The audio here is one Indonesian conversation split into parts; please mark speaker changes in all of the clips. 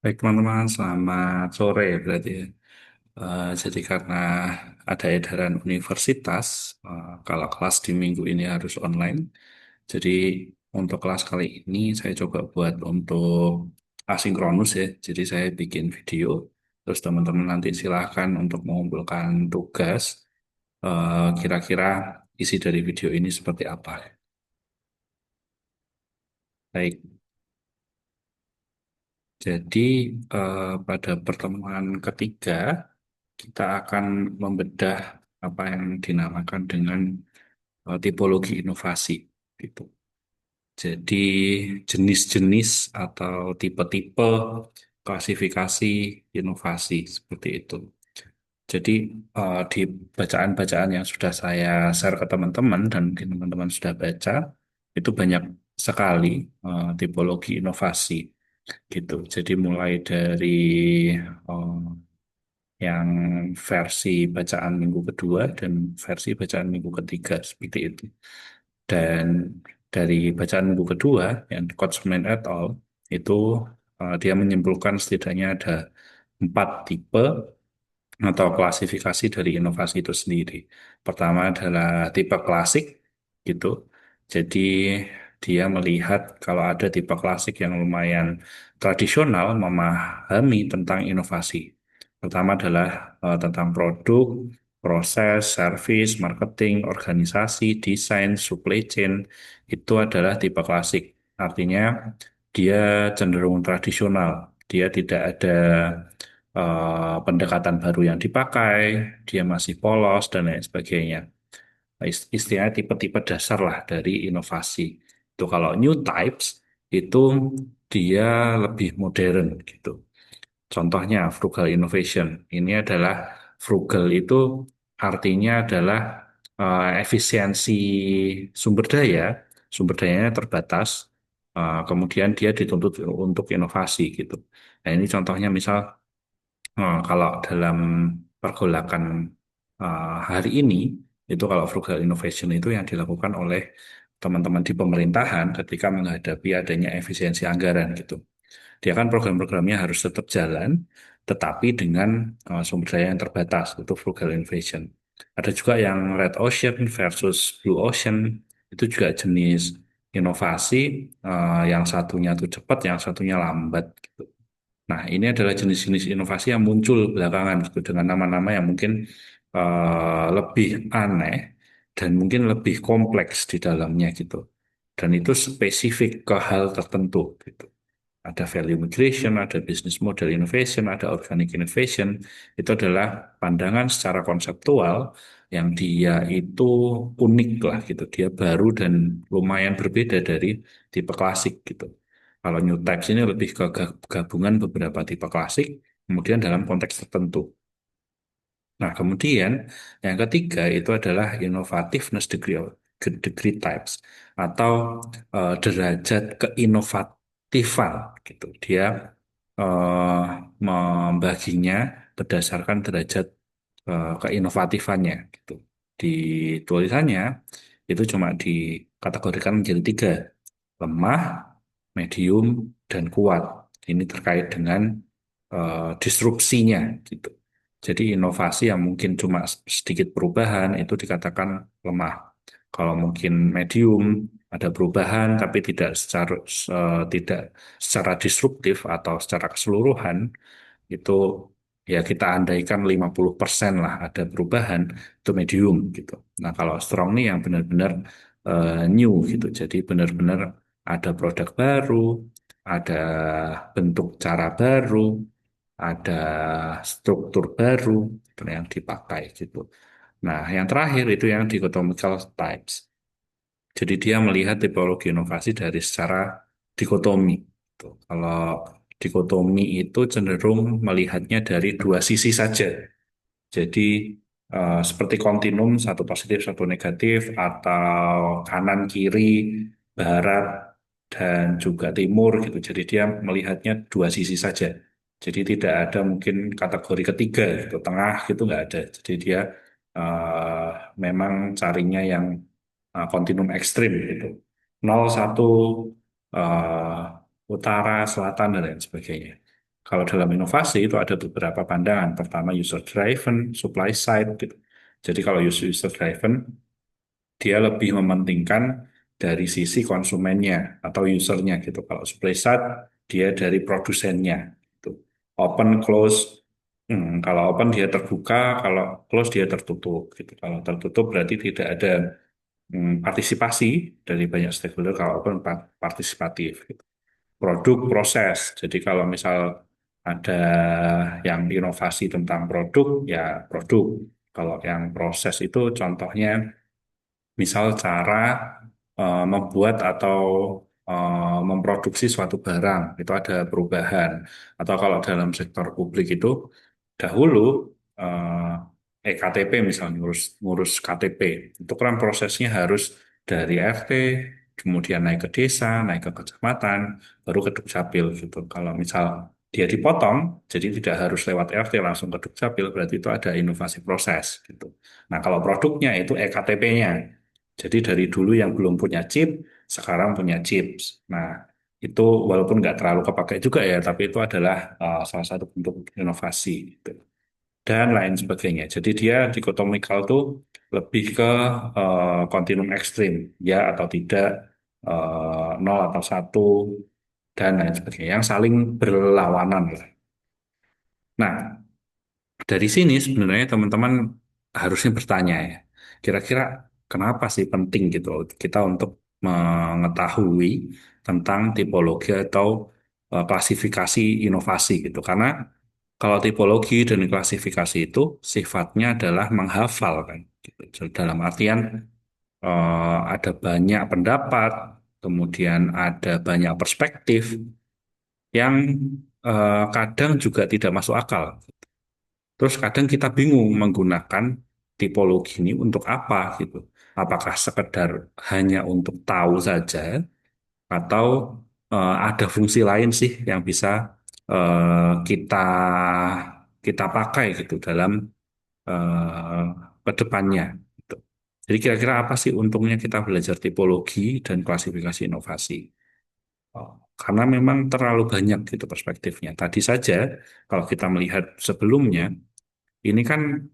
Speaker 1: Baik teman-teman, selamat sore berarti ya. Jadi karena ada edaran universitas, kalau kelas di minggu ini harus online, jadi untuk kelas kali ini saya coba buat untuk asinkronus ya. Jadi saya bikin video, terus teman-teman nanti silahkan untuk mengumpulkan tugas, kira-kira isi dari video ini seperti apa. Baik, jadi pada pertemuan ketiga, kita akan membedah apa yang dinamakan dengan tipologi inovasi gitu. Jadi jenis-jenis atau tipe-tipe klasifikasi inovasi seperti itu. Jadi di bacaan-bacaan yang sudah saya share ke teman-teman dan mungkin teman-teman sudah baca itu banyak sekali tipologi inovasi gitu. Jadi mulai dari eh, yang versi bacaan minggu kedua dan versi bacaan minggu ketiga seperti itu. Dan dari bacaan minggu kedua yang Coachman et al. Itu dia menyimpulkan setidaknya ada 4 tipe atau klasifikasi dari inovasi itu sendiri. Pertama adalah tipe klasik gitu. Jadi dia melihat kalau ada tipe klasik yang lumayan tradisional memahami tentang inovasi. Pertama adalah tentang produk, proses, service, marketing, organisasi, desain, supply chain. Itu adalah tipe klasik. Artinya dia cenderung tradisional. Dia tidak ada pendekatan baru yang dipakai, dia masih polos dan lain sebagainya. Istilahnya tipe-tipe dasar lah dari inovasi. Itu kalau new types itu dia lebih modern gitu. Contohnya frugal innovation. Ini adalah frugal itu artinya adalah efisiensi sumber daya. Sumber dayanya terbatas. Kemudian dia dituntut untuk inovasi gitu. Nah, ini contohnya misal kalau dalam pergolakan hari ini, itu kalau frugal innovation itu yang dilakukan oleh teman-teman di pemerintahan ketika menghadapi adanya efisiensi anggaran gitu. Dia kan program-programnya harus tetap jalan, tetapi dengan sumber daya yang terbatas, itu frugal innovation. Ada juga yang red ocean versus blue ocean, itu juga jenis inovasi, yang satunya itu cepat, yang satunya lambat gitu. Nah, ini adalah jenis-jenis inovasi yang muncul belakangan gitu, dengan nama-nama yang mungkin lebih aneh dan mungkin lebih kompleks di dalamnya gitu. Dan itu spesifik ke hal tertentu gitu. Ada value migration, ada business model innovation, ada organic innovation. Itu adalah pandangan secara konseptual yang dia itu unik lah gitu. Dia baru dan lumayan berbeda dari tipe klasik gitu. Kalau new types ini lebih ke gabungan beberapa tipe klasik, kemudian dalam konteks tertentu. Nah, kemudian yang ketiga itu adalah innovativeness degree types atau derajat keinovatifan gitu. Dia eh, membaginya berdasarkan derajat keinovatifannya gitu. Di tulisannya itu cuma dikategorikan menjadi 3, lemah, medium, dan kuat. Ini terkait dengan disrupsinya gitu. Jadi inovasi yang mungkin cuma sedikit perubahan itu dikatakan lemah. Kalau mungkin medium ada perubahan tapi tidak secara disruptif atau secara keseluruhan itu ya kita andaikan 50% lah ada perubahan itu medium gitu. Nah, kalau strong nih yang benar-benar new gitu. Jadi benar-benar ada produk baru, ada bentuk cara baru, ada struktur baru gitu yang dipakai gitu. Nah, yang terakhir itu yang dichotomical types. Jadi dia melihat tipologi inovasi dari secara dikotomi. Gitu. Kalau dikotomi itu cenderung melihatnya dari 2 sisi saja. Jadi seperti kontinum, satu positif, satu negatif, atau kanan, kiri, barat, dan juga timur gitu. Jadi dia melihatnya 2 sisi saja. Jadi tidak ada mungkin kategori ketiga gitu, tengah gitu nggak ada. Jadi dia eh, memang carinya yang kontinum ekstrim gitu. 0, 1, eh, utara, selatan, dan lain sebagainya. Kalau dalam inovasi itu ada beberapa pandangan. Pertama user driven, supply side gitu. Jadi kalau user driven dia lebih mementingkan dari sisi konsumennya atau usernya gitu. Kalau supply side dia dari produsennya gitu. Open close, kalau open dia terbuka, kalau close dia tertutup gitu. Kalau tertutup berarti tidak ada partisipasi dari banyak stakeholder. Kalau open partisipatif gitu. Produk proses. Jadi kalau misal ada yang inovasi tentang produk ya produk. Kalau yang proses itu contohnya misal cara membuat atau memproduksi suatu barang itu ada perubahan. Atau kalau dalam sektor publik itu dahulu EKTP misalnya ngurus ngurus KTP itu kan prosesnya harus dari RT kemudian naik ke desa, naik ke kecamatan, baru ke Dukcapil gitu. Kalau misal dia dipotong, jadi tidak harus lewat RT langsung ke Dukcapil, berarti itu ada inovasi proses gitu. Nah, kalau produknya itu ektp-nya. Jadi dari dulu yang belum punya chip, sekarang punya chips. Nah, itu walaupun nggak terlalu kepakai juga ya, tapi itu adalah salah satu bentuk inovasi gitu. Dan lain sebagainya. Jadi dia dikotomikal tuh lebih ke kontinum ekstrim, ya atau tidak, nol atau satu, dan lain sebagainya. Yang saling berlawanan lah. Nah, dari sini sebenarnya teman-teman harusnya bertanya ya, kira-kira kenapa sih penting gitu kita untuk mengetahui tentang tipologi atau klasifikasi inovasi gitu. Karena kalau tipologi dan klasifikasi itu sifatnya adalah menghafal kan. Gitu. Jadi dalam artian ada banyak pendapat, kemudian ada banyak perspektif yang kadang juga tidak masuk akal. Terus kadang kita bingung menggunakan tipologi ini untuk apa gitu. Apakah sekedar hanya untuk tahu saja atau ada fungsi lain sih yang bisa kita kita pakai gitu dalam eh, ke depannya gitu. Jadi kira-kira apa sih untungnya kita belajar tipologi dan klasifikasi inovasi? Oh, karena memang terlalu banyak gitu perspektifnya. Tadi saja kalau kita melihat sebelumnya ini kan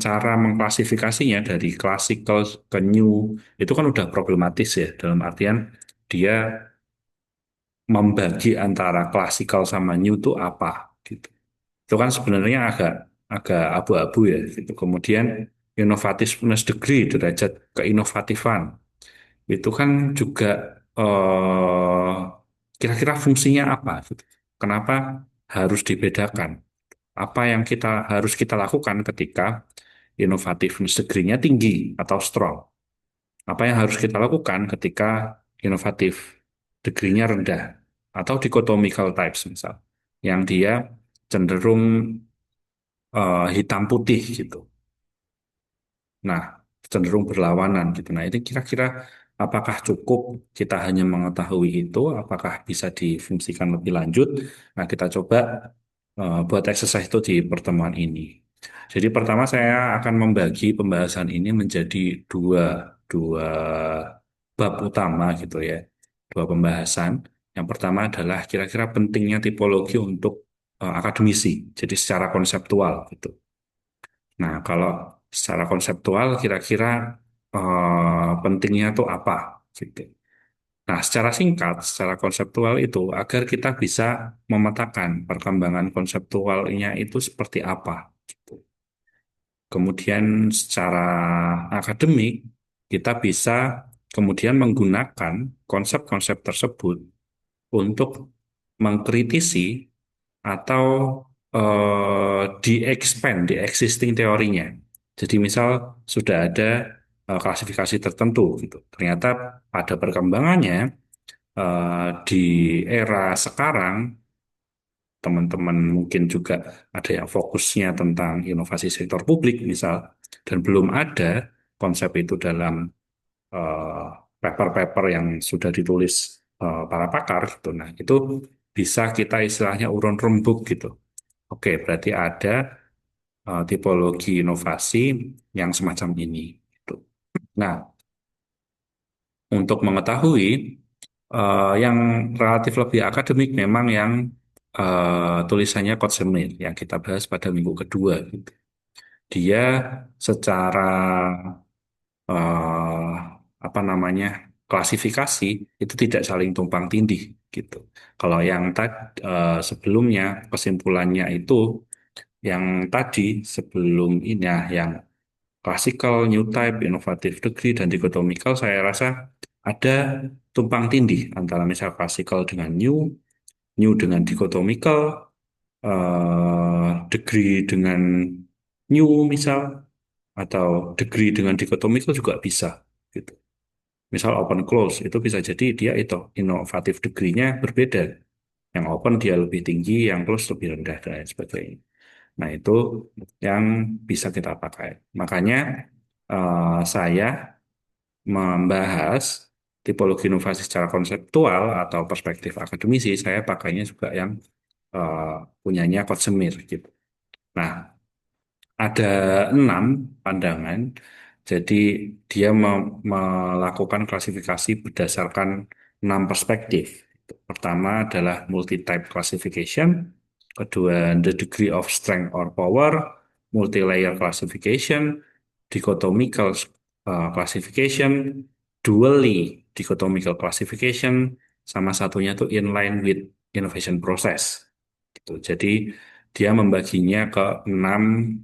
Speaker 1: cara mengklasifikasinya dari classical ke new itu kan udah problematis ya dalam artian dia membagi antara classical sama new itu apa gitu. Itu kan sebenarnya agak agak abu-abu ya gitu. Kemudian innovativeness degree derajat keinovatifan itu kan juga eh, kira-kira fungsinya apa gitu. Kenapa harus dibedakan? Apa yang harus kita lakukan ketika innovativeness degree-nya tinggi atau strong? Apa yang harus kita lakukan ketika inovatif degree-nya rendah? Atau dichotomical types misal, yang dia cenderung hitam putih gitu. Nah, cenderung berlawanan gitu. Nah, ini kira-kira apakah cukup kita hanya mengetahui itu? Apakah bisa difungsikan lebih lanjut? Nah, kita coba buat exercise itu di pertemuan ini. Jadi pertama saya akan membagi pembahasan ini menjadi dua, dua bab utama gitu ya. Dua pembahasan. Yang pertama adalah kira-kira pentingnya tipologi untuk akademisi. Jadi secara konseptual gitu. Nah, kalau secara konseptual kira-kira pentingnya itu apa gitu. Nah, secara singkat, secara konseptual itu agar kita bisa memetakan perkembangan konseptualnya itu seperti apa. Gitu. Kemudian secara akademik kita bisa kemudian menggunakan konsep-konsep tersebut untuk mengkritisi atau di-expand di existing teorinya. Jadi misal sudah ada klasifikasi tertentu gitu. Ternyata pada perkembangannya di era sekarang teman-teman mungkin juga ada yang fokusnya tentang inovasi sektor publik misal dan belum ada konsep itu dalam eh, paper-paper yang sudah ditulis para pakar gitu. Nah, itu bisa kita istilahnya urun rembuk gitu. Oke, berarti ada tipologi inovasi yang semacam ini. Gitu. Nah, untuk mengetahui Yang relatif lebih akademik memang yang tulisannya Coach Semir yang kita bahas pada minggu kedua gitu. Dia secara eh, apa namanya klasifikasi itu tidak saling tumpang tindih gitu. Kalau yang tadi sebelumnya kesimpulannya itu yang tadi sebelum ini ya, yang classical, new type, innovative degree, dan dikotomikal, saya rasa ada tumpang tindih antara misal classical dengan new, new dengan dikotomikal, degree dengan new misal, atau degree dengan dikotomikal juga bisa. Gitu. Misal open close, itu bisa jadi dia itu, inovatif degree-nya berbeda. Yang open dia lebih tinggi, yang close lebih rendah, dan lain sebagainya. Nah, itu yang bisa kita pakai. Makanya saya membahas tipologi inovasi secara konseptual atau perspektif akademisi, saya pakainya juga yang eh, punyanya Coach Semir gitu. Nah, ada 6 pandangan, jadi dia melakukan klasifikasi berdasarkan 6 perspektif. Pertama adalah multi-type classification, kedua the degree of strength or power, multi-layer classification, dichotomical classification, dually dichotomical classification, sama satunya tuh inline with innovation process. Gitu. Jadi dia membaginya ke 6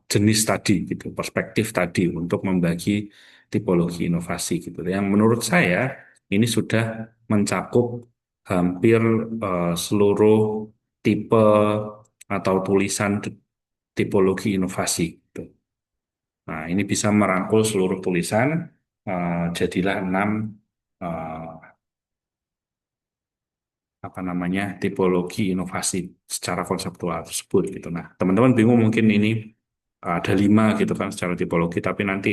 Speaker 1: jenis tadi, gitu, perspektif tadi untuk membagi tipologi inovasi, gitu. Yang menurut saya ini sudah mencakup hampir seluruh tipe atau tulisan tipologi inovasi, gitu. Nah, ini bisa merangkul seluruh tulisan, jadilah 6 eh, apa namanya tipologi inovasi secara konseptual tersebut gitu. Nah, teman-teman bingung mungkin ini ada 5 gitu kan secara tipologi, tapi nanti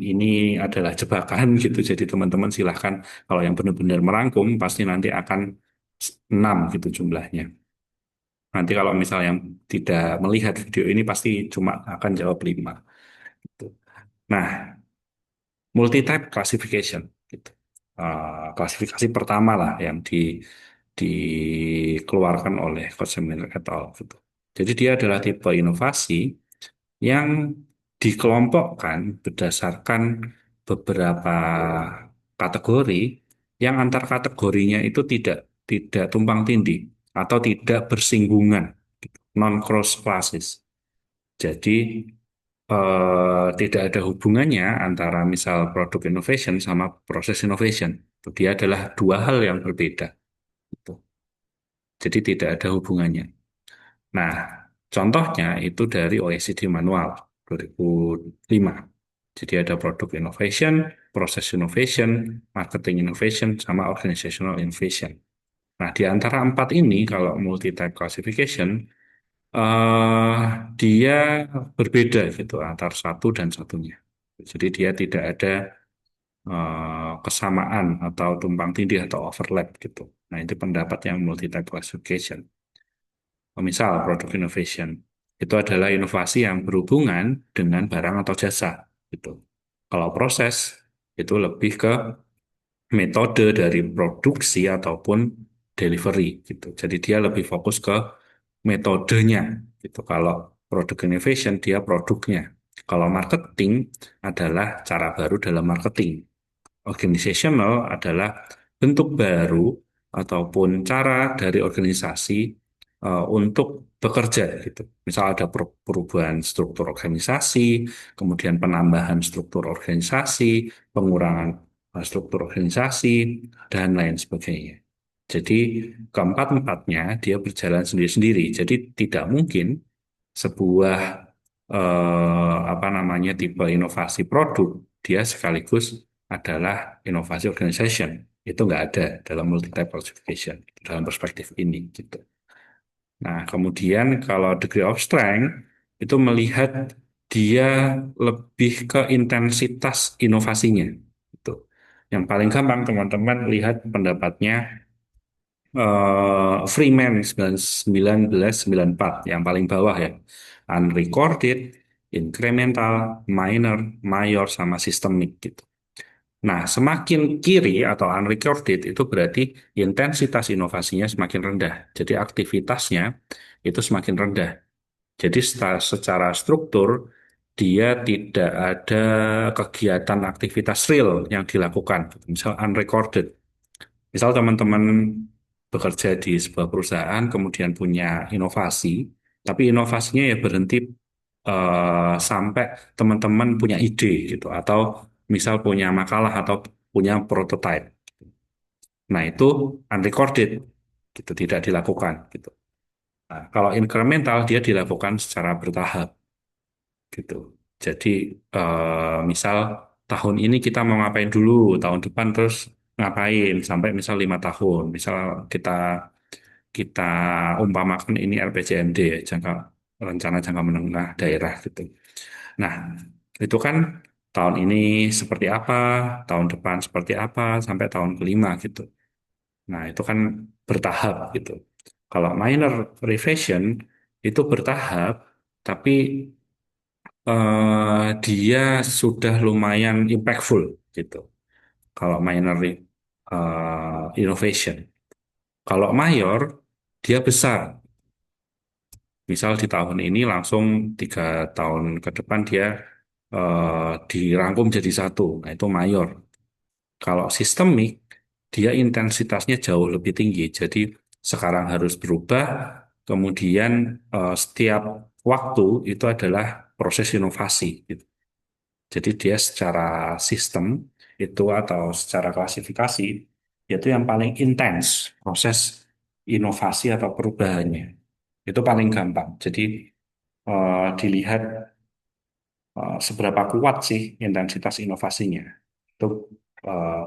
Speaker 1: ini adalah jebakan gitu. Jadi teman-teman silahkan kalau yang benar-benar merangkum pasti nanti akan 6 gitu jumlahnya. Nanti kalau misalnya yang tidak melihat video ini pasti cuma akan jawab 5 gitu. Nah, multi-type classification gitu. Klasifikasi pertama lah yang dikeluarkan oleh Kosemen et al. Gitu. Jadi dia adalah tipe inovasi yang dikelompokkan berdasarkan beberapa kategori yang antar kategorinya itu tidak tidak tumpang tindih atau tidak bersinggungan, non cross classes. Jadi tidak ada hubungannya antara misal produk innovation sama proses innovation. Dia adalah dua hal yang berbeda. Gitu. Jadi tidak ada hubungannya. Nah, contohnya itu dari OECD Manual 2005. Jadi ada produk innovation, proses innovation, marketing innovation, sama organizational innovation. Nah, di antara 4 ini, kalau multi-type classification, eh dia berbeda gitu antar satu dan satunya. Jadi dia tidak ada kesamaan atau tumpang tindih atau overlap gitu. Nah, itu pendapat yang multi-type classification. Misal produk innovation itu adalah inovasi yang berhubungan dengan barang atau jasa gitu. Kalau proses itu lebih ke metode dari produksi ataupun delivery gitu. Jadi dia lebih fokus ke metodenya gitu. Kalau produk innovation dia produknya. Kalau marketing adalah cara baru dalam marketing. Organizational adalah bentuk baru ataupun cara dari organisasi untuk bekerja gitu. Misal ada perubahan struktur organisasi, kemudian penambahan struktur organisasi, pengurangan struktur organisasi, dan lain sebagainya. Jadi keempat-empatnya dia berjalan sendiri-sendiri. Jadi tidak mungkin sebuah apa namanya tipe inovasi produk dia sekaligus adalah inovasi organization. Itu nggak ada dalam multi-type classification dalam perspektif ini gitu. Nah, kemudian kalau degree of strength itu melihat dia lebih ke intensitas inovasinya. Itu. Yang paling gampang teman-teman lihat pendapatnya Freeman 1994 yang paling bawah ya. Unrecorded, incremental, minor, mayor, sama systemic gitu. Nah, semakin kiri atau unrecorded itu berarti intensitas inovasinya semakin rendah. Jadi aktivitasnya itu semakin rendah. Jadi secara struktur dia tidak ada kegiatan aktivitas real yang dilakukan. Misal unrecorded. Misal teman-teman bekerja di sebuah perusahaan kemudian punya inovasi, tapi inovasinya ya berhenti sampai teman-teman punya ide gitu, atau misal punya makalah atau punya prototype. Nah itu unrecorded, gitu tidak dilakukan gitu. Nah, kalau incremental dia dilakukan secara bertahap gitu. Jadi misal tahun ini kita mau ngapain dulu, tahun depan terus ngapain sampai misal 5 tahun. Misal kita kita umpamakan ini RPJMD ya, rencana jangka menengah daerah gitu. Nah, itu kan tahun ini seperti apa, tahun depan seperti apa, sampai tahun kelima gitu. Nah, itu kan bertahap gitu. Kalau minor revision itu bertahap, tapi dia sudah lumayan impactful gitu. Kalau minor innovation. Kalau mayor, dia besar. Misal di tahun ini langsung 3 tahun ke depan dia dirangkum jadi satu. Nah, itu mayor. Kalau sistemik, dia intensitasnya jauh lebih tinggi. Jadi sekarang harus berubah, kemudian setiap waktu itu adalah proses inovasi, gitu. Jadi dia secara sistem itu atau secara klasifikasi itu yang paling intens proses inovasi atau perubahannya. Itu paling gampang. Jadi dilihat seberapa kuat sih intensitas inovasinya. Itu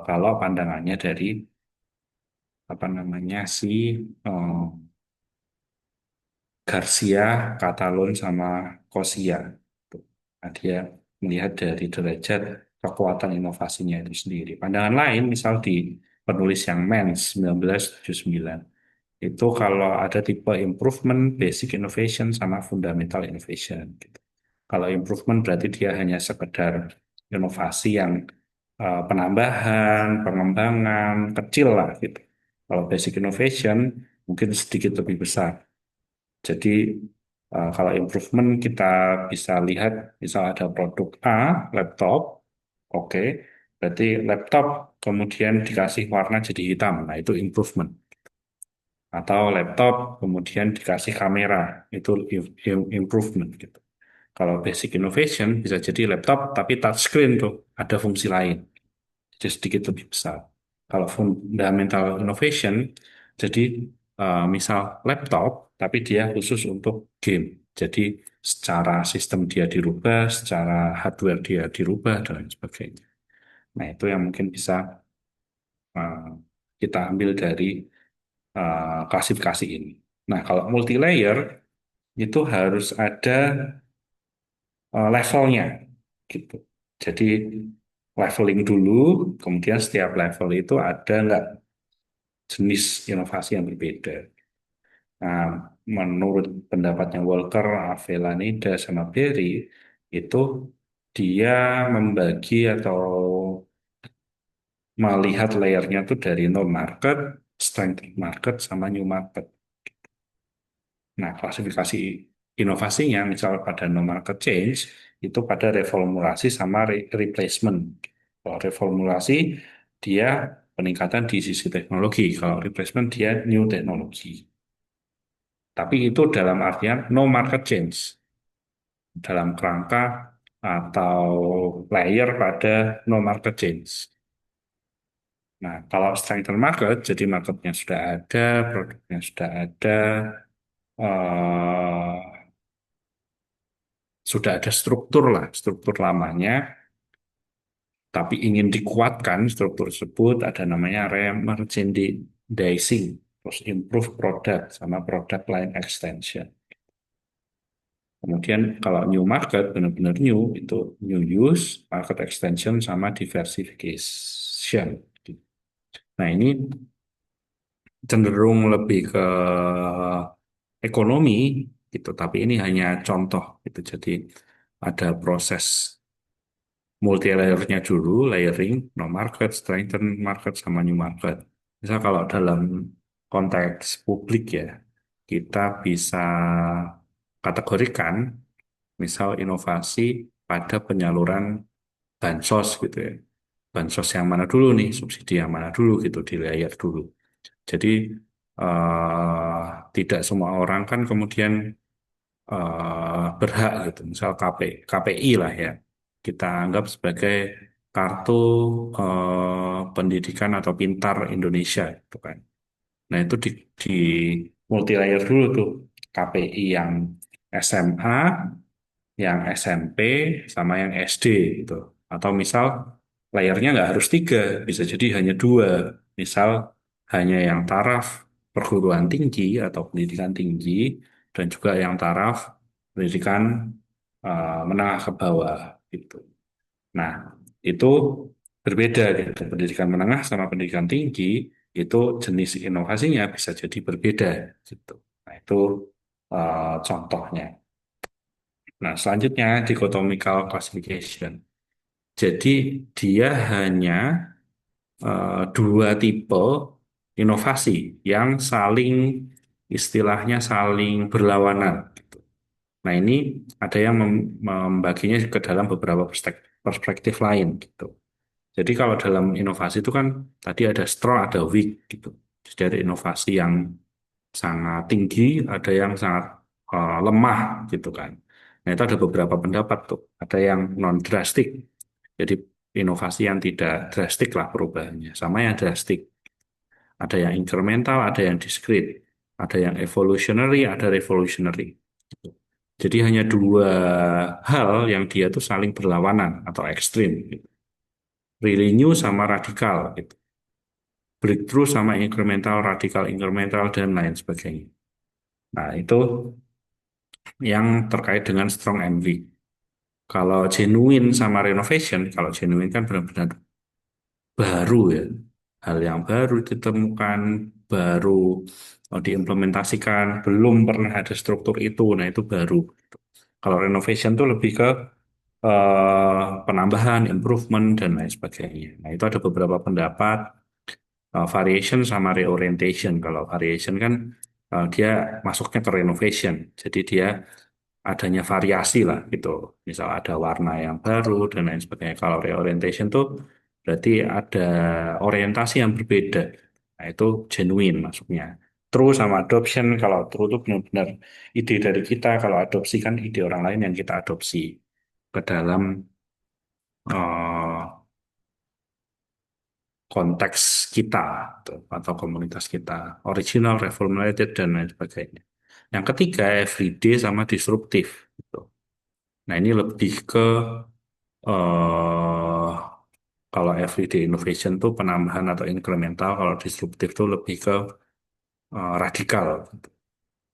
Speaker 1: kalau pandangannya dari apa namanya si eh, Garcia, Catalan sama Kosia. Tuh. Nah, dia melihat dari derajat kekuatan inovasinya itu sendiri. Pandangan lain, misal di penulis yang Mens 1979, itu kalau ada tipe improvement, basic innovation, sama fundamental innovation. Gitu. Kalau improvement berarti dia hanya sekedar inovasi yang penambahan, pengembangan, kecil lah gitu. Kalau basic innovation mungkin sedikit lebih besar. Jadi kalau improvement kita bisa lihat misal ada produk A, laptop, oke, berarti laptop kemudian dikasih warna jadi hitam, nah itu improvement. Atau laptop kemudian dikasih kamera, itu improvement gitu. Kalau basic innovation bisa jadi laptop tapi touchscreen tuh, ada fungsi lain, jadi sedikit lebih besar. Kalau fundamental innovation, jadi misal laptop, tapi dia khusus untuk game. Jadi secara sistem dia dirubah, secara hardware dia dirubah, dan lain sebagainya. Nah, itu yang mungkin bisa uh, kita ambil dari klasifikasi ini. Nah, kalau multi-layer, itu harus ada levelnya, gitu. Jadi leveling dulu, kemudian setiap level itu ada nggak jenis inovasi yang berbeda. Nah, menurut pendapatnya Walker, Avellaneda, sama Berry, itu dia membagi atau melihat layernya tuh dari no market, strength market, sama new market. Nah, klasifikasi inovasinya, misal pada no market change, itu pada reformulasi sama replacement. Kalau reformulasi, dia peningkatan di sisi teknologi. Kalau replacement, dia new teknologi. Tapi itu dalam artian no market change, dalam kerangka atau layer pada no market change. Nah, kalau strengthen market, jadi marketnya sudah ada, produknya sudah ada, eh, sudah ada struktur lah, struktur lamanya, tapi ingin dikuatkan struktur tersebut, ada namanya remerchandising, terus improve product, sama product line extension. Kemudian kalau new market benar-benar new itu new use, market extension sama diversification. Nah ini cenderung lebih ke ekonomi gitu, tapi ini hanya contoh gitu. Jadi ada proses multi layernya dulu, layering, no market, strengthen market, sama new market. Misal kalau dalam konteks publik ya, kita bisa kategorikan, misal inovasi pada penyaluran bansos gitu ya. Bansos yang mana dulu nih, subsidi yang mana dulu gitu, di layer dulu. Jadi eh, tidak semua orang kan kemudian berhak gitu. Misal KPI lah ya, kita anggap sebagai kartu pendidikan atau pintar Indonesia gitu kan. Nah itu di multi layer dulu tuh, KPI yang SMA, yang SMP, sama yang SD gitu. Atau misal layarnya nggak harus tiga, bisa jadi hanya dua. Misal hanya yang taraf perguruan tinggi atau pendidikan tinggi, dan juga yang taraf pendidikan menengah ke bawah gitu. Nah, itu berbeda gitu. Pendidikan menengah sama pendidikan tinggi itu jenis inovasinya bisa jadi berbeda gitu. Nah, itu contohnya. Nah, selanjutnya dichotomical classification. Jadi dia hanya dua tipe inovasi yang saling istilahnya saling berlawanan. Gitu. Nah, ini ada yang membaginya ke dalam beberapa perspektif lain gitu. Jadi kalau dalam inovasi itu kan tadi ada strong, ada weak gitu. Jadi ada inovasi yang sangat tinggi, ada yang sangat lemah gitu kan. Nah itu ada beberapa pendapat tuh. Ada yang non drastik, jadi inovasi yang tidak drastik lah perubahannya, sama yang drastik. Ada yang incremental, ada yang discrete, ada yang evolutionary, ada revolutionary. Gitu. Jadi hanya dua hal yang dia tuh saling berlawanan atau ekstrim. Gitu. Really new sama radikal. Gitu. Breakthrough sama incremental, radikal incremental, dan lain sebagainya. Nah, itu yang terkait dengan strong and weak. Kalau genuine sama renovation, kalau genuine kan benar-benar baru ya. Hal yang baru ditemukan, baru diimplementasikan, belum pernah ada struktur itu. Nah, itu baru. Kalau renovation tuh lebih ke penambahan, improvement, dan lain sebagainya. Nah, itu ada beberapa pendapat variation sama reorientation. Kalau variation kan dia masuknya ke renovation. Jadi dia adanya variasi lah gitu. Misal ada warna yang baru dan lain sebagainya. Kalau reorientation tuh berarti ada orientasi yang berbeda. Nah, itu genuine masuknya. True sama adoption, kalau true itu benar-benar ide dari kita, kalau adopsi kan ide orang lain yang kita adopsi ke dalam eh, konteks kita gitu, atau komunitas kita. Original, reformulated, dan lain sebagainya. Yang ketiga, everyday sama disruptif. Gitu. Nah, ini lebih ke eh kalau everyday innovation tuh penambahan atau incremental, kalau disruptif tuh lebih ke radikal.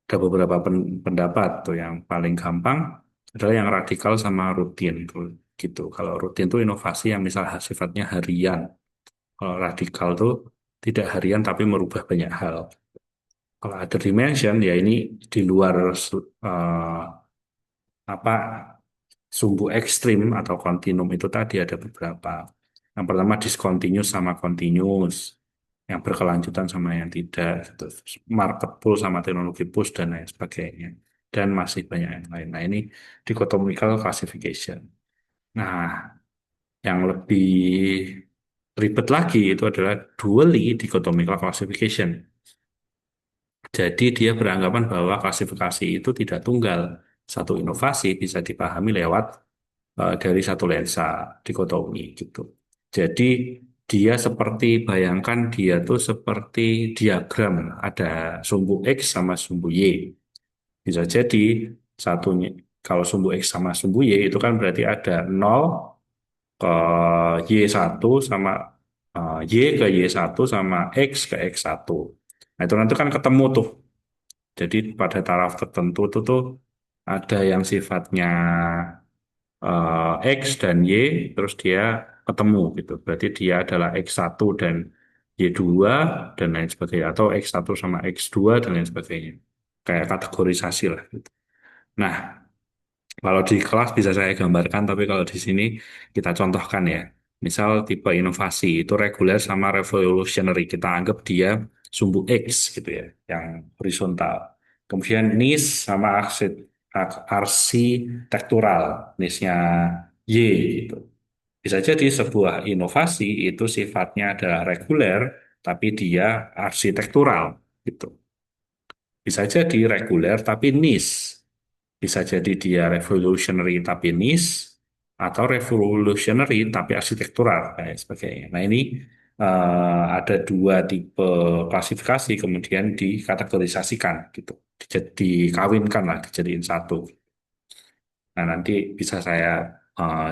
Speaker 1: Ada beberapa pendapat tuh yang paling gampang adalah yang radikal sama rutin tuh, gitu. Kalau rutin tuh inovasi yang misal sifatnya harian. Kalau radikal tuh tidak harian tapi merubah banyak hal. Kalau other dimension ya ini di luar eh, apa sumbu ekstrim atau kontinum itu tadi ada beberapa. Yang pertama discontinuous sama continuous, yang berkelanjutan sama yang tidak, terus market pull sama teknologi push dan lain sebagainya. Dan masih banyak yang lain. Nah ini dichotomical classification. Nah yang lebih ribet lagi itu adalah dually dichotomical classification. Jadi dia beranggapan bahwa klasifikasi itu tidak tunggal. Satu inovasi bisa dipahami lewat dari satu lensa dikotomi gitu. Jadi dia seperti bayangkan dia tuh seperti diagram ada sumbu X sama sumbu Y. Bisa jadi satunya kalau sumbu X sama sumbu Y itu kan berarti ada 0 ke Y1 sama Y ke Y1 sama X ke X1. Nah, itu nanti kan ketemu tuh. Jadi pada taraf tertentu itu tuh ada yang sifatnya X dan Y, terus dia ketemu gitu. Berarti dia adalah X1 dan Y2 dan lain sebagainya. Atau X1 sama X2 dan lain sebagainya. Kayak kategorisasi lah gitu. Nah, Kalau di kelas bisa saya gambarkan, tapi kalau di sini kita contohkan ya. Misal tipe inovasi itu reguler sama revolutionary. Kita anggap dia sumbu X gitu ya, yang horizontal. Kemudian niche sama arsitektural, niche-nya Y gitu. Bisa jadi sebuah inovasi itu sifatnya adalah reguler, tapi dia arsitektural gitu. Bisa jadi reguler tapi niche. Bisa jadi dia revolutionary tapi niche, atau revolutionary tapi arsitektural, kayak sebagainya. Nah ini ada dua tipe klasifikasi, kemudian dikategorisasikan gitu. Dikawinkan lah, dijadiin satu. Nah, nanti bisa saya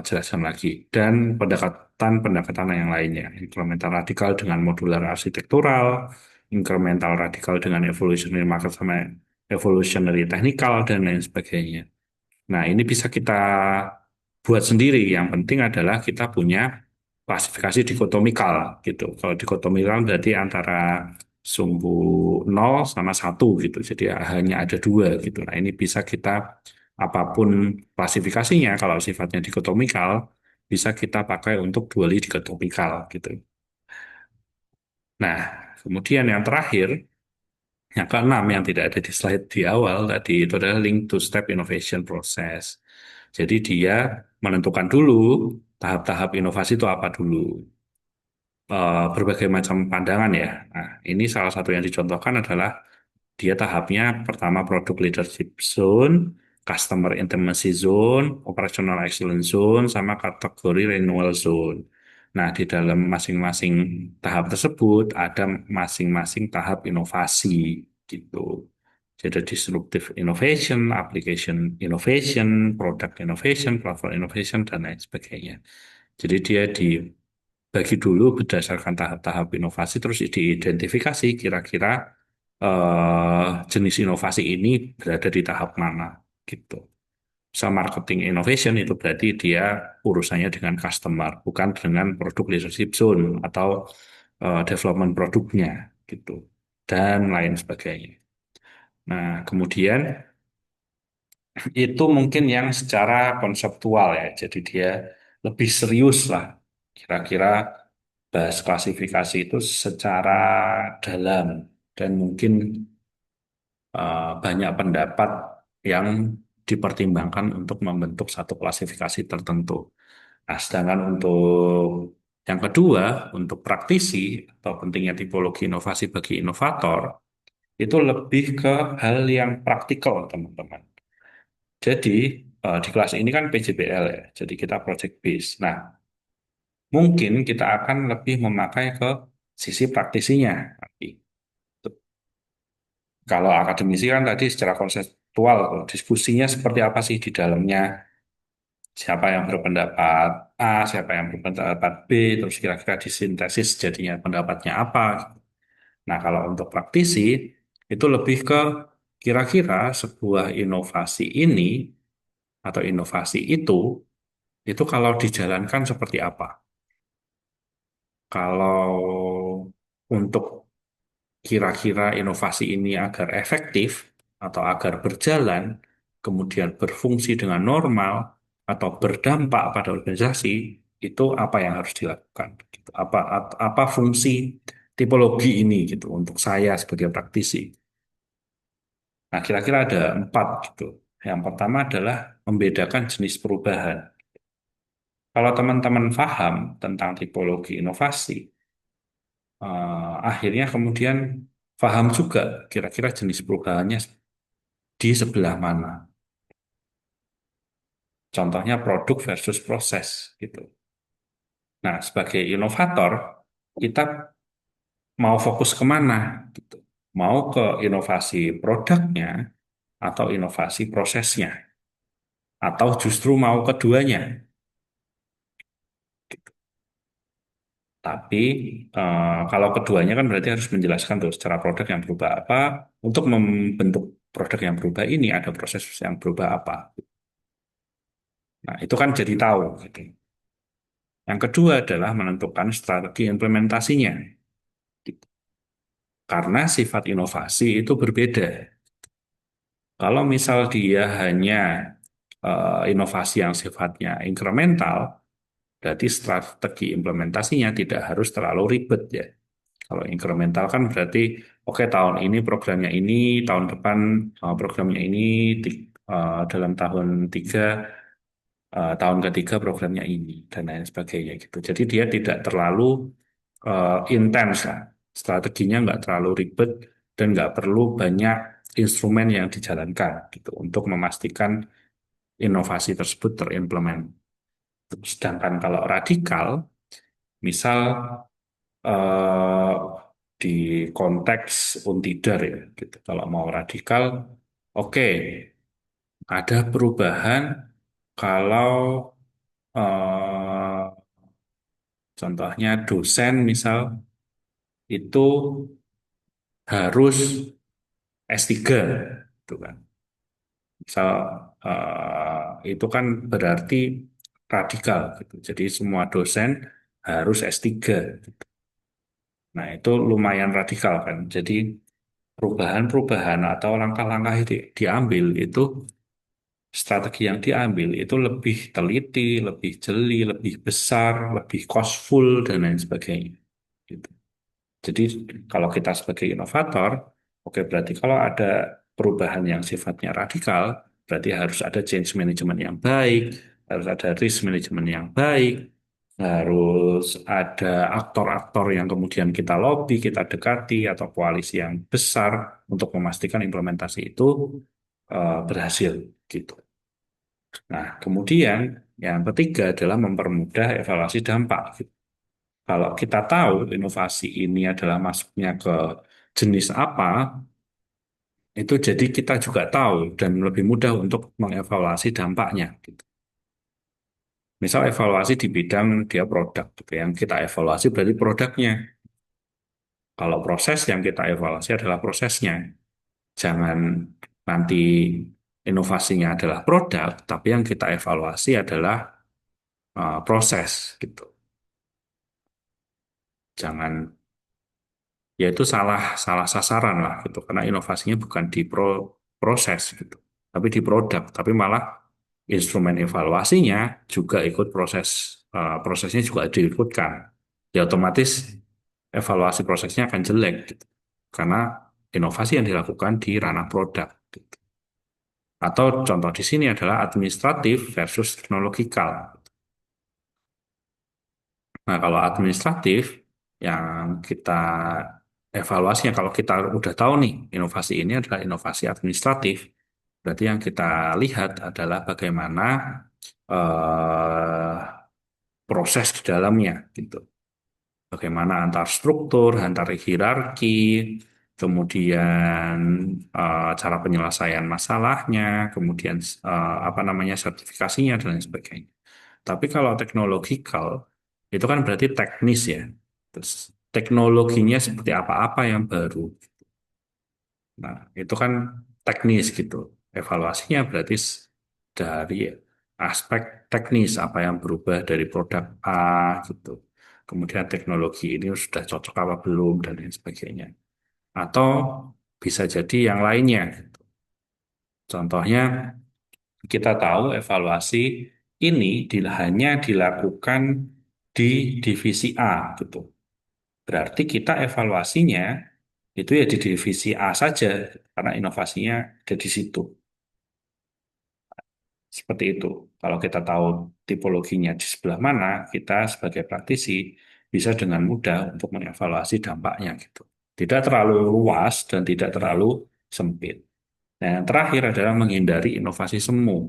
Speaker 1: jelaskan lagi. Dan pendekatan-pendekatan yang lainnya. Incremental radikal dengan modular arsitektural, incremental radikal dengan evolutionary market sama evolutionary technical, dan lain sebagainya. Nah, ini bisa kita buat sendiri. Yang penting adalah kita punya klasifikasi dikotomikal gitu. Kalau dikotomikal berarti antara sumbu nol sama satu gitu. Jadi hanya ada dua gitu. Nah, ini bisa kita apapun klasifikasinya, kalau sifatnya dikotomikal, bisa kita pakai untuk dually dikotomikal gitu. Nah, kemudian yang terakhir, yang keenam yang tidak ada di slide di awal tadi itu adalah link to step innovation process. Jadi dia menentukan dulu tahap-tahap inovasi itu apa dulu. Berbagai macam pandangan ya. Nah, ini salah satu yang dicontohkan adalah dia tahapnya pertama product leadership zone, customer intimacy zone, operational excellence zone, sama kategori renewal zone. Nah, di dalam masing-masing tahap tersebut ada masing-masing tahap inovasi gitu. Jadi disruptive innovation, application innovation, product innovation, platform innovation, dan lain sebagainya. Jadi dia dibagi dulu berdasarkan tahap-tahap inovasi, terus diidentifikasi kira-kira jenis inovasi ini berada di tahap mana gitu. Misal marketing innovation itu berarti dia urusannya dengan customer, bukan dengan produk leadership zone atau development produknya gitu, dan lain sebagainya. Nah, kemudian itu mungkin yang secara konseptual ya, jadi dia lebih serius lah, kira-kira bahas klasifikasi itu secara dalam, dan mungkin banyak pendapat yang dipertimbangkan untuk membentuk satu klasifikasi tertentu. Nah, sedangkan untuk yang kedua, untuk praktisi atau pentingnya tipologi inovasi bagi inovator, itu lebih ke hal yang praktikal, teman-teman. Jadi, di kelas ini kan PJBL ya, jadi kita project based. Nah, mungkin kita akan lebih memakai ke sisi praktisinya nanti. Kalau akademisi kan tadi secara konseptual, diskusinya seperti apa sih di dalamnya, siapa yang berpendapat A, siapa yang berpendapat B, terus kira-kira disintesis jadinya pendapatnya apa. Nah, kalau untuk praktisi, itu lebih ke kira-kira sebuah inovasi ini atau inovasi itu kalau dijalankan seperti apa. Kalau untuk kira-kira inovasi ini agar efektif atau agar berjalan, kemudian berfungsi dengan normal atau berdampak pada organisasi, itu apa yang harus dilakukan? Gitu. Apa fungsi tipologi ini gitu untuk saya sebagai praktisi? Nah, kira-kira ada empat gitu. Yang pertama adalah membedakan jenis perubahan. Kalau teman-teman paham tentang tipologi inovasi, akhirnya kemudian paham juga kira-kira jenis perubahannya di sebelah mana. Contohnya produk versus proses gitu. Nah, sebagai inovator, kita mau fokus kemana gitu. Mau ke inovasi produknya atau inovasi prosesnya, atau justru mau keduanya. Tapi kalau keduanya kan berarti harus menjelaskan tuh secara produk yang berubah apa, untuk membentuk produk yang berubah ini ada proses yang berubah apa. Nah, itu kan jadi tahu gitu. Yang kedua adalah menentukan strategi implementasinya. Gitu. Karena sifat inovasi itu berbeda. Kalau misal dia hanya inovasi yang sifatnya incremental, berarti strategi implementasinya tidak harus terlalu ribet ya. Kalau incremental kan berarti, oke tahun ini programnya ini, tahun depan programnya ini, dalam tahun tiga, tahun ketiga programnya ini, dan lain sebagainya gitu. Jadi dia tidak terlalu intens lah. Strateginya nggak terlalu ribet dan nggak perlu banyak instrumen yang dijalankan gitu untuk memastikan inovasi tersebut terimplement. Sedangkan kalau radikal, misal eh, di konteks untidar ya, gitu. Kalau mau radikal, oke, ada perubahan kalau eh, contohnya dosen misal itu harus S3, gitu kan. Misal itu kan berarti radikal gitu. Jadi semua dosen harus S3. Nah, itu lumayan radikal kan. Jadi perubahan-perubahan atau langkah-langkah itu diambil itu strategi yang diambil itu lebih teliti, lebih jeli, lebih besar, lebih costful dan lain sebagainya. Gitu. Jadi kalau kita sebagai inovator, oke berarti kalau ada perubahan yang sifatnya radikal, berarti harus ada change management yang baik, harus ada risk management yang baik, harus ada aktor-aktor yang kemudian kita lobby, kita dekati, atau koalisi yang besar untuk memastikan implementasi itu berhasil gitu. Nah, kemudian yang ketiga adalah mempermudah evaluasi dampak. Gitu. Kalau kita tahu inovasi ini adalah masuknya ke jenis apa, itu jadi kita juga tahu dan lebih mudah untuk mengevaluasi dampaknya. Gitu. Misal evaluasi di bidang dia produk, gitu. Yang kita evaluasi berarti produknya. Kalau proses yang kita evaluasi adalah prosesnya. Jangan nanti inovasinya adalah produk, tapi yang kita evaluasi adalah proses gitu. Jangan ya itu salah salah sasaran lah gitu karena inovasinya bukan di proses gitu tapi di produk tapi malah instrumen evaluasinya juga ikut prosesnya juga diikutkan ya otomatis evaluasi prosesnya akan jelek gitu karena inovasi yang dilakukan di ranah produk gitu. Atau contoh di sini adalah administratif versus teknologikal. Nah, kalau administratif yang kita evaluasinya, kalau kita udah tahu nih, inovasi ini adalah inovasi administratif, berarti yang kita lihat adalah bagaimana eh, proses di dalamnya, gitu. Bagaimana antar struktur, antar hierarki, kemudian cara penyelesaian masalahnya, kemudian apa namanya sertifikasinya dan lain sebagainya. Tapi kalau teknologikal itu kan berarti teknis ya. Terus teknologinya seperti apa-apa yang baru. Nah, itu kan teknis gitu. Evaluasinya berarti dari aspek teknis apa yang berubah dari produk A gitu. Kemudian teknologi ini sudah cocok apa belum dan lain sebagainya. Atau bisa jadi yang lainnya. Contohnya kita tahu evaluasi ini hanya dilakukan di divisi A gitu. Berarti kita evaluasinya itu ya di divisi A saja karena inovasinya ada di situ. Seperti itu. Kalau kita tahu tipologinya di sebelah mana, kita sebagai praktisi bisa dengan mudah untuk mengevaluasi dampaknya gitu. Tidak terlalu luas dan tidak terlalu sempit. Nah, yang terakhir adalah menghindari inovasi semu.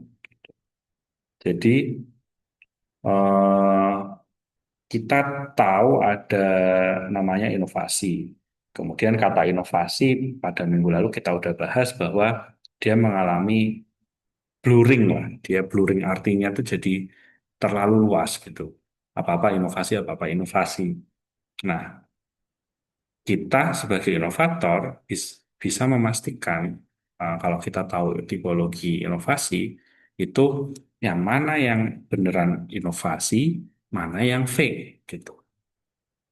Speaker 1: Jadi eh, kita tahu ada namanya inovasi. Kemudian kata inovasi pada minggu lalu kita udah bahas bahwa dia mengalami blurring lah. Dia blurring artinya tuh jadi terlalu luas gitu. Apa-apa inovasi, apa-apa inovasi. Nah, kita sebagai inovator bisa memastikan kalau kita tahu tipologi inovasi itu yang mana yang beneran inovasi, mana yang fake gitu.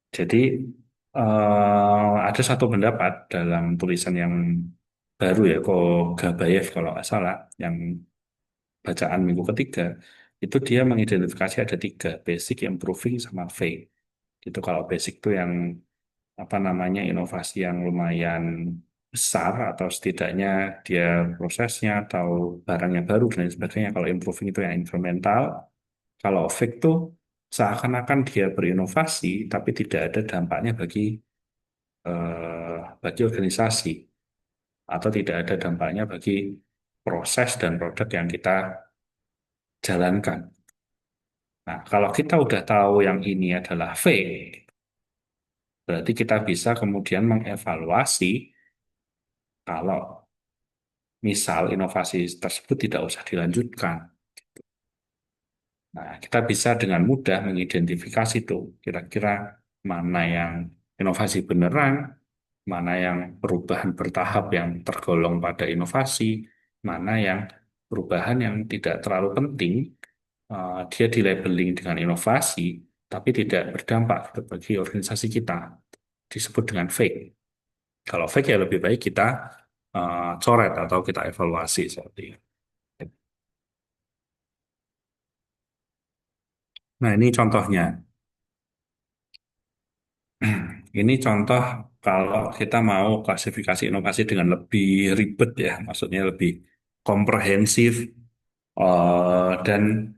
Speaker 1: Jadi ada satu pendapat dalam tulisan yang baru ya, kok Gabayev kalau nggak salah, yang bacaan minggu ketiga, itu dia mengidentifikasi ada tiga, basic, improving, sama fake. Itu kalau basic itu yang apa namanya inovasi yang lumayan besar atau setidaknya dia prosesnya atau barangnya baru dan lain sebagainya. Kalau improving itu yang incremental, kalau fake itu seakan-akan dia berinovasi tapi tidak ada dampaknya bagi organisasi atau tidak ada dampaknya bagi proses dan produk yang kita jalankan. Nah, kalau kita udah tahu yang ini adalah fake, berarti kita bisa kemudian mengevaluasi kalau misal inovasi tersebut tidak usah dilanjutkan. Nah, kita bisa dengan mudah mengidentifikasi tuh kira-kira mana yang inovasi beneran, mana yang perubahan bertahap yang tergolong pada inovasi, mana yang perubahan yang tidak terlalu penting, dia di-labeling dengan inovasi, tapi tidak berdampak gitu bagi organisasi kita, disebut dengan fake. Kalau fake ya lebih baik kita coret atau kita evaluasi seperti itu. Nah, ini contohnya. Ini contoh kalau kita mau klasifikasi inovasi dengan lebih ribet ya, maksudnya lebih komprehensif dan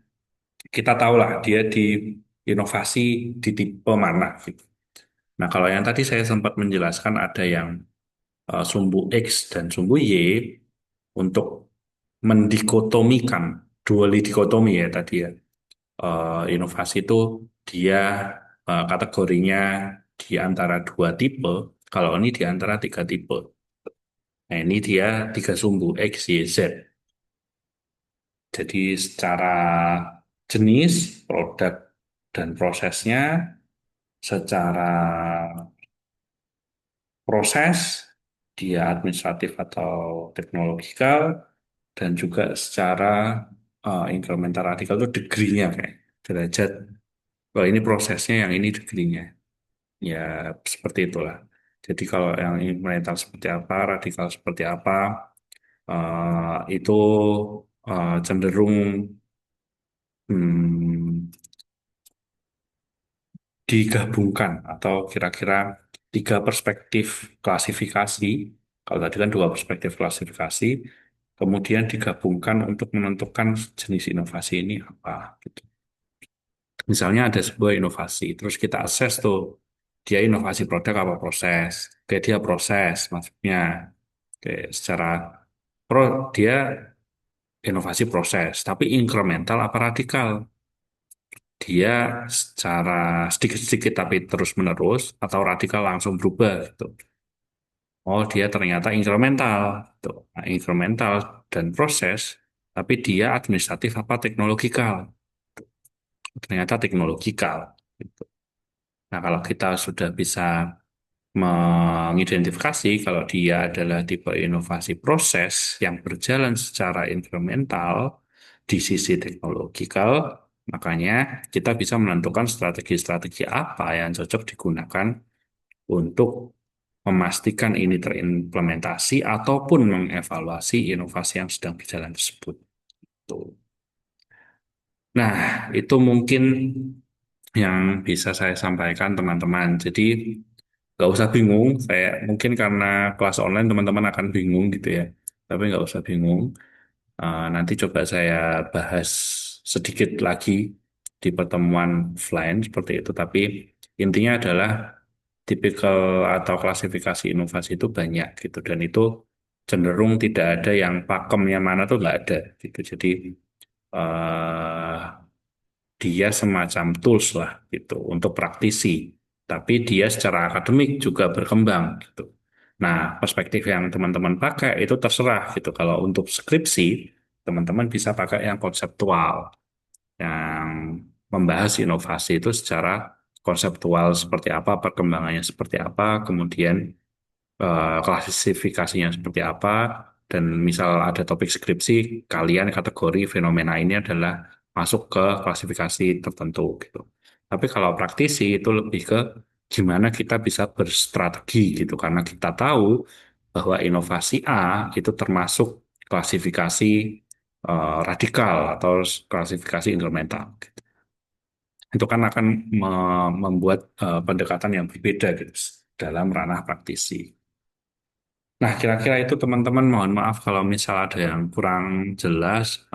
Speaker 1: kita tahulah dia di inovasi di tipe mana gitu. Nah, kalau yang tadi saya sempat menjelaskan ada yang sumbu X dan sumbu Y untuk mendikotomikan, dual dikotomi ya tadi ya. Inovasi itu dia kategorinya di antara dua tipe, kalau ini di antara tiga tipe. Nah, ini dia tiga sumbu X, Y, Z. Jadi secara jenis, produk, dan prosesnya, secara proses, dia administratif atau teknologikal, dan juga secara incremental radikal itu degree-nya kayak derajat. Kalau ini prosesnya, yang ini degree-nya. Ya, seperti itulah. Jadi kalau yang incremental seperti apa, radikal seperti apa, itu cenderung hmm, digabungkan atau kira-kira tiga perspektif klasifikasi. Kalau tadi kan dua perspektif klasifikasi, kemudian digabungkan untuk menentukan jenis inovasi ini apa. Gitu. Misalnya ada sebuah inovasi, terus kita assess tuh, dia inovasi produk apa proses. Kayak dia proses, maksudnya kayak secara dia inovasi proses, tapi incremental apa radikal. Dia secara sedikit-sedikit tapi terus-menerus atau radikal langsung berubah gitu. Oh, dia ternyata incremental. Tuh. Nah, incremental dan proses, tapi dia administratif apa teknologikal. Ternyata teknologikal. Gitu. Nah, kalau kita sudah bisa mengidentifikasi kalau dia adalah tipe inovasi proses yang berjalan secara incremental di sisi teknologikal, makanya kita bisa menentukan strategi-strategi apa yang cocok digunakan untuk memastikan ini terimplementasi ataupun mengevaluasi inovasi yang sedang berjalan tersebut. Tuh. Nah, itu mungkin yang bisa saya sampaikan teman-teman. Jadi nggak usah bingung. Saya mungkin karena kelas online teman-teman akan bingung gitu ya. Tapi nggak usah bingung. Nanti coba saya bahas sedikit lagi di pertemuan offline seperti itu. Tapi intinya adalah tipikal atau klasifikasi inovasi itu banyak gitu. Dan itu cenderung tidak ada yang pakemnya mana tuh nggak ada gitu. Jadi eh, dia semacam tools lah gitu untuk praktisi, tapi dia secara akademik juga berkembang gitu. Nah, perspektif yang teman-teman pakai itu terserah gitu. Kalau untuk skripsi, teman-teman bisa pakai yang konseptual, yang membahas inovasi itu secara konseptual seperti apa, perkembangannya seperti apa, kemudian klasifikasinya seperti apa, dan misal ada topik skripsi, kalian kategori fenomena ini adalah masuk ke klasifikasi tertentu gitu. Tapi kalau praktisi itu lebih ke gimana kita bisa berstrategi gitu, karena kita tahu bahwa inovasi A itu termasuk klasifikasi radikal atau klasifikasi instrumental. Itu kan akan membuat pendekatan yang berbeda gitu dalam ranah praktisi. Nah, kira-kira itu teman-teman mohon maaf kalau misal ada yang kurang jelas.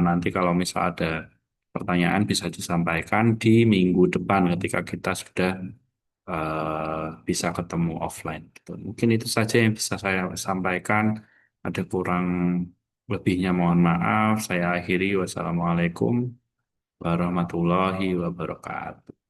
Speaker 1: Nanti kalau misal ada pertanyaan bisa disampaikan di minggu depan ketika kita sudah bisa ketemu offline. Gitu. Mungkin itu saja yang bisa saya sampaikan. Ada kurang lebihnya mohon maaf. Saya akhiri. Wassalamualaikum warahmatullahi wabarakatuh.